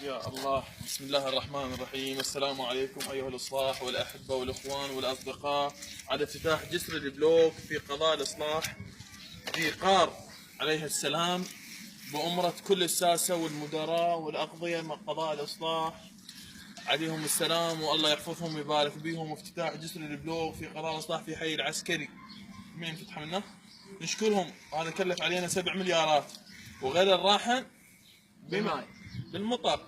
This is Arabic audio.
يا الله. بسم الله الرحمن الرحيم. السلام عليكم أيها الإصلاح والأحبة والإخوان والأصدقاء على افتتاح جسر البلوك في قضاء الإصلاح في قار عليه السلام بأمرة كل الساسة والمدراء والأقضية من قضاء الإصلاح عليهم السلام، والله يحفظهم ويبارك بهم. افتتاح جسر البلوك في قضاء الإصلاح في حي العسكري. مين فتح منه؟ نشكرهم، هذا كلف علينا 7 مليارات وغير الراحن بماء بالمطر.